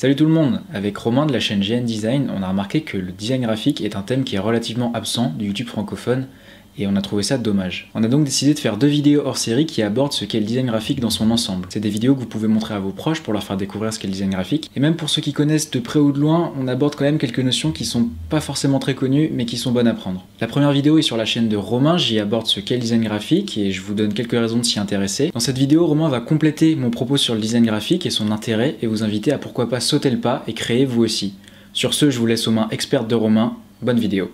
Salut tout le monde! Avec Romain de la chaîne GN Design, on a remarqué que le design graphique est un thème qui est relativement absent du YouTube francophone et on a trouvé ça dommage. On a donc décidé de faire deux vidéos hors série qui abordent ce qu'est le design graphique dans son ensemble. C'est des vidéos que vous pouvez montrer à vos proches pour leur faire découvrir ce qu'est le design graphique. Et même pour ceux qui connaissent de près ou de loin, on aborde quand même quelques notions qui sont pas forcément très connues mais qui sont bonnes à prendre. La première vidéo est sur la chaîne de Romain, j'y aborde ce qu'est le design graphique et je vous donne quelques raisons de s'y intéresser. Dans cette vidéo, Romain va compléter mon propos sur le design graphique et son intérêt et vous inviter à pourquoi pas sauter le pas et créer vous aussi. Sur ce, je vous laisse aux mains expertes de Romain. Bonne vidéo.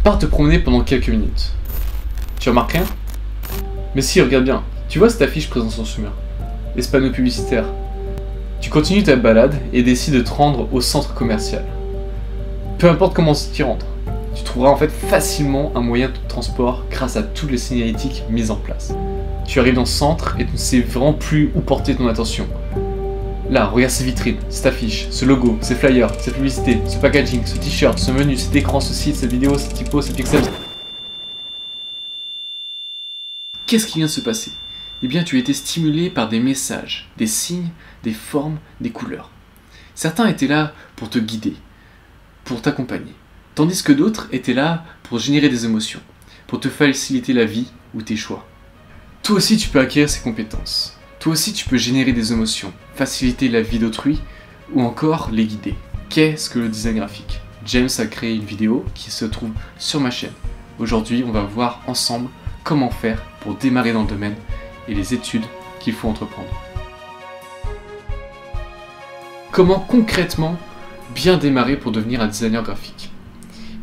Pars te promener pendant quelques minutes. Tu remarques rien? Mais si, regarde bien. Tu vois cette affiche présente sur ce mur? Les panneaux publicitaires. Tu continues ta balade et décides de te rendre au centre commercial. Peu importe comment tu t'y rendre, tu trouveras en fait facilement un moyen de transport grâce à toutes les signalétiques mises en place. Tu arrives dans ce centre et tu ne sais vraiment plus où porter ton attention. Là, regarde ces vitrines, cette affiche, ce logo, ces flyers, cette publicité, ce packaging, ce t-shirt, ce menu, cet écran, ce site, cette vidéo, cette typo, ces pixels. Qu'est-ce qui vient de se passer? Eh bien, tu as été stimulé par des messages, des signes, des formes, des couleurs. Certains étaient là pour te guider, pour t'accompagner, tandis que d'autres étaient là pour générer des émotions, pour te faciliter la vie ou tes choix. Toi aussi, tu peux acquérir ces compétences. Toi aussi, tu peux générer des émotions, faciliter la vie d'autrui ou encore les guider. Qu'est-ce que le design graphique? James a créé une vidéo qui se trouve sur ma chaîne. Aujourd'hui, on va voir ensemble comment faire pour démarrer dans le domaine et les études qu'il faut entreprendre. Comment concrètement bien démarrer pour devenir un designer graphique?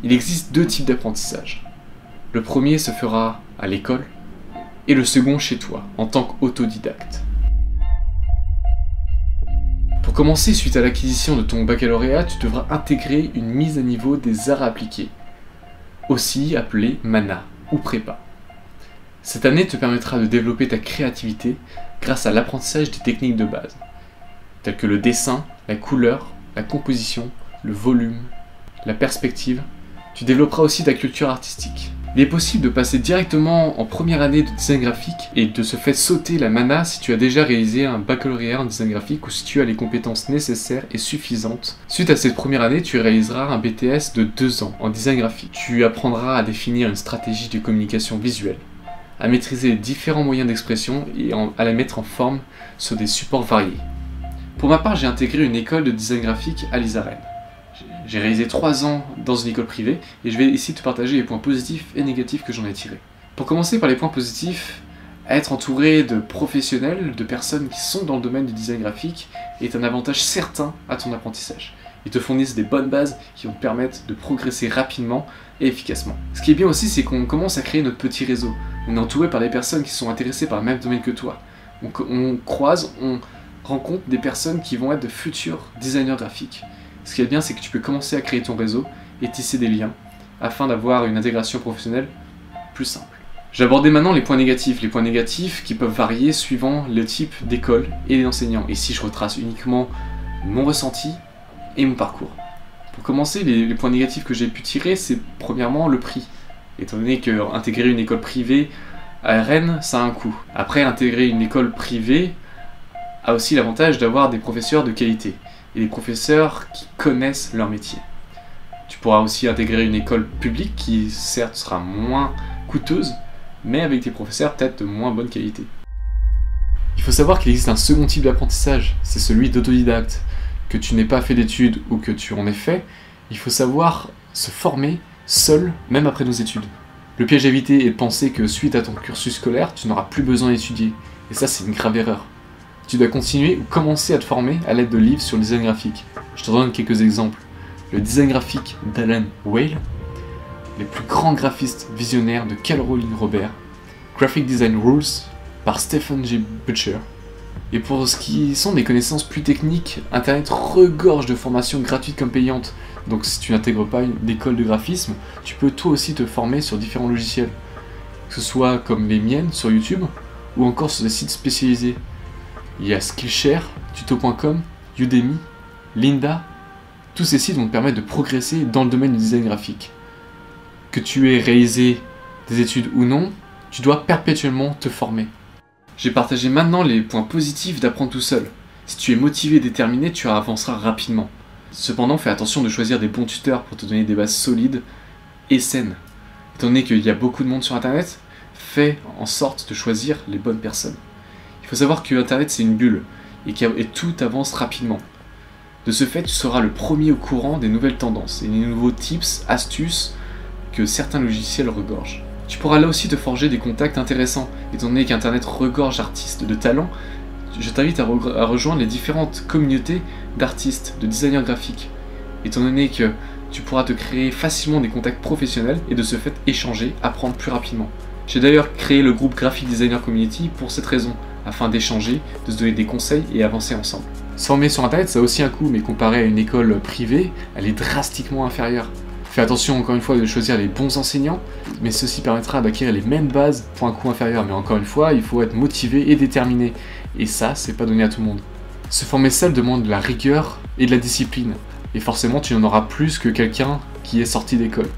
Il existe deux types d'apprentissage. Le premier se fera à l'école et le second chez toi, en tant qu'autodidacte. Pour commencer, suite à l'acquisition de ton baccalauréat, tu devras intégrer une mise à niveau des arts appliqués, aussi appelée MANA ou prépa. Cette année te permettra de développer ta créativité grâce à l'apprentissage des techniques de base, telles que le dessin, la couleur, la composition, le volume, la perspective. Tu développeras aussi ta culture artistique. Il est possible de passer directement en première année de design graphique et de se faire sauter la MANA si tu as déjà réalisé un baccalauréat en design graphique ou si tu as les compétences nécessaires et suffisantes. Suite à cette première année, tu réaliseras un BTS de 2 ans en design graphique. Tu apprendras à définir une stratégie de communication visuelle, à maîtriser les différents moyens d'expression et à la mettre en forme sur des supports variés. Pour ma part, j'ai intégré une école de design graphique à l'ISAREN. J'ai réalisé 3 ans dans une école privée et je vais ici te partager les points positifs et négatifs que j'en ai tirés. Pour commencer par les points positifs, être entouré de professionnels, de personnes qui sont dans le domaine du design graphique est un avantage certain à ton apprentissage. Ils te fournissent des bonnes bases qui vont te permettre de progresser rapidement et efficacement. Ce qui est bien aussi, c'est qu'on commence à créer notre petit réseau. On est entouré par des personnes qui sont intéressées par le même domaine que toi. On croise, on rencontre des personnes qui vont être de futurs designers graphiques. Ce qui est bien, c'est que tu peux commencer à créer ton réseau et tisser des liens afin d'avoir une intégration professionnelle plus simple. J'ai abordé maintenant les points négatifs qui peuvent varier suivant le type d'école et d'enseignant. Ici, je retrace uniquement mon ressenti et mon parcours. Pour commencer, les points négatifs que j'ai pu tirer, c'est premièrement le prix. Étant donné que intégrer une école privée à Rennes, ça a un coût. Après, intégrer une école privée a aussi l'avantage d'avoir des professeurs de qualité et des professeurs qui connaissent leur métier. Tu pourras aussi intégrer une école publique qui certes sera moins coûteuse, mais avec des professeurs peut-être de moins bonne qualité. Il faut savoir qu'il existe un second type d'apprentissage, c'est celui d'autodidacte. Que tu n'aies pas fait d'études ou que tu en aies fait, il faut savoir se former seul, même après nos études. Le piège à éviter est de penser que suite à ton cursus scolaire, tu n'auras plus besoin d'étudier. Et ça, c'est une grave erreur. Tu dois continuer ou commencer à te former à l'aide de livres sur le design graphique. Je te donne quelques exemples. Le design graphique d'Alan Whale, les plus grands graphistes visionnaires de Caroline Robert, Graphic Design Rules par Stephen J. Butcher. Et pour ce qui sont des connaissances plus techniques, Internet regorge de formations gratuites comme payantes. Donc si tu n'intègres pas une école de graphisme, tu peux toi aussi te former sur différents logiciels. Que ce soit comme les miennes sur YouTube, ou encore sur des sites spécialisés. Il y a Skillshare, Tuto.com, Udemy, Lynda. Tous ces sites vont te permettre de progresser dans le domaine du design graphique. Que tu aies réalisé des études ou non, tu dois perpétuellement te former. J'ai partagé maintenant les points positifs d'apprendre tout seul. Si tu es motivé et déterminé, tu avanceras rapidement. Cependant, fais attention de choisir des bons tuteurs pour te donner des bases solides et saines. Étant donné qu'il y a beaucoup de monde sur Internet, fais en sorte de choisir les bonnes personnes. Il faut savoir que Internet c'est une bulle et tout avance rapidement. De ce fait, tu seras le premier au courant des nouvelles tendances et des nouveaux tips, astuces que certains logiciels regorgent. Tu pourras là aussi te forger des contacts intéressants. Étant donné qu'Internet regorge d'artistes de talent, je t'invite à rejoindre les différentes communautés d'artistes, de designers graphiques. Étant donné que tu pourras te créer facilement des contacts professionnels et de ce fait échanger, apprendre plus rapidement. J'ai d'ailleurs créé le groupe Graphic Designer Community pour cette raison, afin d'échanger, de se donner des conseils et avancer ensemble. Se former sur Internet, ça a aussi un coût, mais comparé à une école privée, elle est drastiquement inférieure. Fais attention encore une fois de choisir les bons enseignants, mais ceci permettra d'acquérir les mêmes bases pour un coût inférieur. Mais encore une fois, il faut être motivé et déterminé, et ça, c'est pas donné à tout le monde. Se former seul demande de la rigueur et de la discipline, et forcément tu en auras plus que quelqu'un qui est sorti d'école.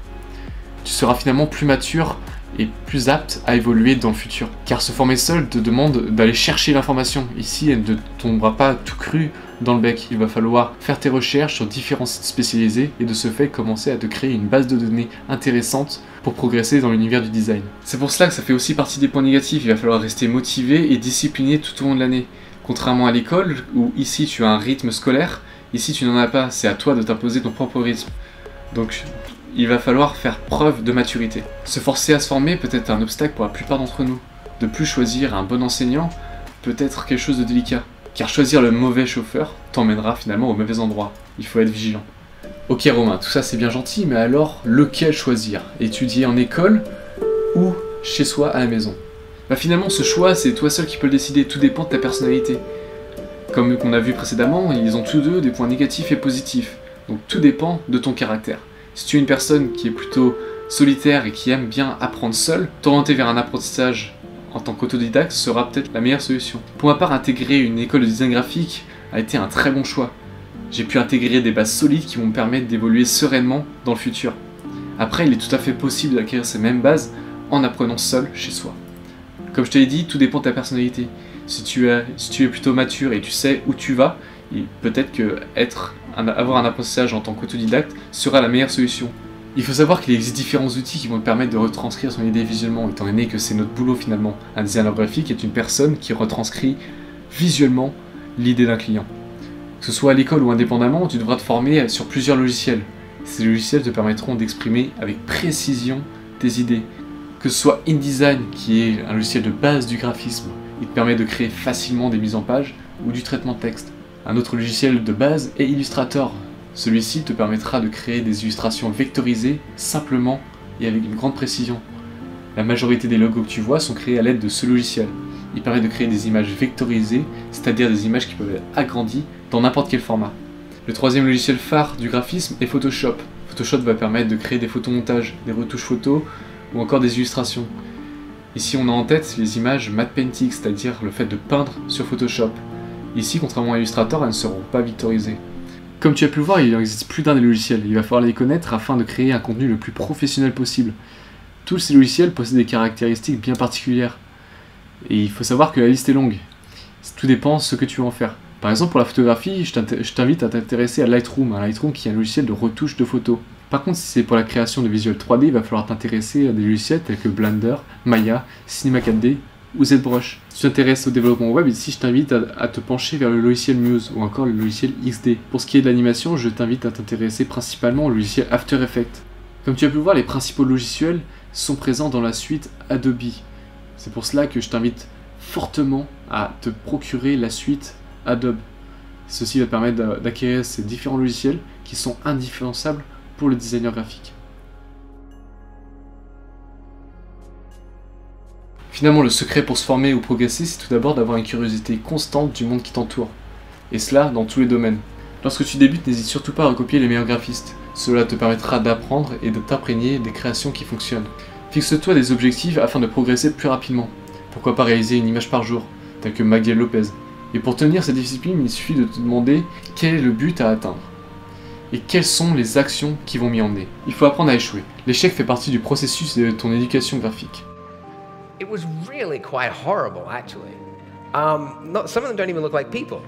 Tu seras finalement plus mature et plus apte à évoluer dans le futur. Car se former seul te demande d'aller chercher l'information. Ici, elle ne tombera pas tout cru dans le bec. Il va falloir faire tes recherches sur différents sites spécialisés et de ce fait commencer à te créer une base de données intéressante pour progresser dans l'univers du design. C'est pour cela que ça fait aussi partie des points négatifs. Il va falloir rester motivé et discipliné tout au long de l'année. Contrairement à l'école, où ici tu as un rythme scolaire, ici tu n'en as pas. C'est à toi de t'imposer ton propre rythme. Donc il va falloir faire preuve de maturité. Se forcer à se former peut être un obstacle pour la plupart d'entre nous. De plus, choisir un bon enseignant peut être quelque chose de délicat. Car choisir le mauvais chauffeur t'emmènera finalement au mauvais endroit. Il faut être vigilant. Ok Romain, tout ça c'est bien gentil, mais alors lequel choisir? Étudier en école ou chez soi à la maison? Bah finalement ce choix c'est toi seul qui peux le décider, tout dépend de ta personnalité. Comme on a vu précédemment, ils ont tous deux des points négatifs et positifs. Donc tout dépend de ton caractère. Si tu es une personne qui est plutôt solitaire et qui aime bien apprendre seul, t'orienter vers un apprentissage en tant qu'autodidacte sera peut-être la meilleure solution. Pour ma part, intégrer une école de design graphique a été un très bon choix. J'ai pu intégrer des bases solides qui vont me permettre d'évoluer sereinement dans le futur. Après, il est tout à fait possible d'acquérir ces mêmes bases en apprenant seul chez soi. Comme je te l'ai dit, tout dépend de ta personnalité. Si tu es plutôt mature et tu sais où tu vas, peut-être que avoir un apprentissage en tant qu'autodidacte sera la meilleure solution. Il faut savoir qu'il existe différents outils qui vont te permettre de retranscrire son idée visuellement, étant donné que c'est notre boulot finalement. Un designer graphique est une personne qui retranscrit visuellement l'idée d'un client. Que ce soit à l'école ou indépendamment, tu devras te former sur plusieurs logiciels. Ces logiciels te permettront d'exprimer avec précision tes idées. Que ce soit InDesign, qui est un logiciel de base du graphisme, il te permet de créer facilement des mises en page ou du traitement de texte. Un autre logiciel de base est Illustrator. Celui-ci te permettra de créer des illustrations vectorisées simplement et avec une grande précision. La majorité des logos que tu vois sont créés à l'aide de ce logiciel. Il permet de créer des images vectorisées, c'est-à-dire des images qui peuvent être agrandies dans n'importe quel format. Le troisième logiciel phare du graphisme est Photoshop. Photoshop va permettre de créer des photomontages, des retouches photos ou encore des illustrations. Ici on a en tête les images matte painting, c'est-à-dire le fait de peindre sur Photoshop. Ici, contrairement à Illustrator, elles ne seront pas vectorisées. Comme tu as pu le voir, il existe plus d'un des logiciels. Il va falloir les connaître afin de créer un contenu le plus professionnel possible. Tous ces logiciels possèdent des caractéristiques bien particulières. Et il faut savoir que la liste est longue. Tout dépend de ce que tu veux en faire. Par exemple, pour la photographie, je t'invite à t'intéresser à Lightroom. Lightroom qui est un logiciel de retouche de photos. Par contre, si c'est pour la création de visuels 3D, il va falloir t'intéresser à des logiciels tels que Blender, Maya, Cinema 4D ou ZBrush. Si tu t'intéresses au développement web, ici je t'invite à te pencher vers le logiciel Muse ou encore le logiciel XD. Pour ce qui est de l'animation, je t'invite à t'intéresser principalement au logiciel After Effects. Comme tu as pu le voir, les principaux logiciels sont présents dans la suite Adobe. C'est pour cela que je t'invite fortement à te procurer la suite Adobe. Ceci va te permettre d'acquérir ces différents logiciels qui sont indispensables pour le designer graphique. Finalement, le secret pour se former ou progresser, c'est tout d'abord d'avoir une curiosité constante du monde qui t'entoure. Et cela dans tous les domaines. Lorsque tu débutes, n'hésite surtout pas à recopier les meilleurs graphistes. Cela te permettra d'apprendre et de t'imprégner des créations qui fonctionnent. Fixe-toi des objectifs afin de progresser plus rapidement. Pourquoi pas réaliser une image par jour, tel que Miguel Lopez. Et pour tenir cette discipline, il suffit de te demander quel est le but à atteindre. et quelles sont les actions qui vont m'y emmener. Il faut apprendre à échouer. L'échec fait partie du processus de ton éducation graphique. It was really quite horrible, actually. Some of them don't even look like people.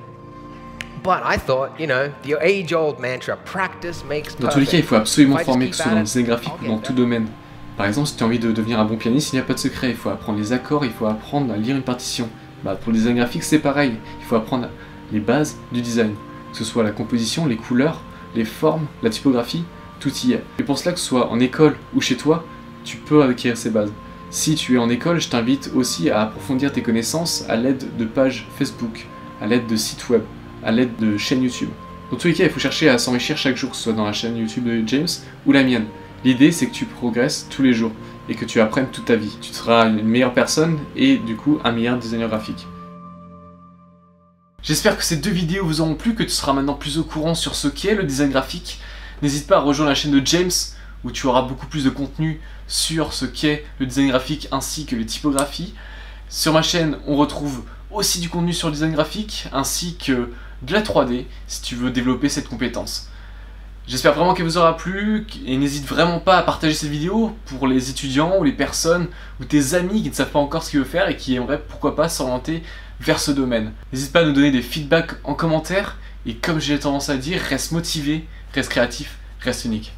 But I thought, you know, the age-old mantra, practice makes perfect. Dans tous les cas, il faut absolument former, que ce soit dans le design graphique ou dans tout domaine. Par exemple, si tu as envie de devenir un bon pianiste, il n'y a pas de secret. Il faut apprendre les accords, il faut apprendre à lire une partition. Pour le design graphique, c'est pareil. Il faut apprendre les bases du design. Que ce soit la composition, les couleurs, les formes, la typographie, tout y est. Et pour cela, que ce soit en école ou chez toi, tu peux acquérir ces bases. Si tu es en école, je t'invite aussi à approfondir tes connaissances à l'aide de pages Facebook, à l'aide de sites web, à l'aide de chaînes YouTube. Dans tous les cas, il faut chercher à s'enrichir chaque jour, que ce soit dans la chaîne YouTube de James ou la mienne. L'idée, c'est que tu progresses tous les jours et que tu apprennes toute ta vie. Tu seras une meilleure personne et du coup un meilleur designer graphique. J'espère que ces 2 vidéos vous auront plu, que tu seras maintenant plus au courant sur ce qu'est le design graphique. N'hésite pas à rejoindre la chaîne de James où tu auras beaucoup plus de contenu sur ce qu'est le design graphique ainsi que les typographies. Sur ma chaîne, on retrouve aussi du contenu sur le design graphique ainsi que de la 3D si tu veux développer cette compétence. J'espère vraiment qu'elle vous aura plu et n'hésite vraiment pas à partager cette vidéo pour les étudiants ou les personnes ou tes amis qui ne savent pas encore ce qu'ils veulent faire et qui aimeraient pourquoi pas s'orienter vers ce domaine. N'hésite pas à nous donner des feedbacks en commentaire et comme j'ai tendance à dire, reste motivé, reste créatif, reste unique.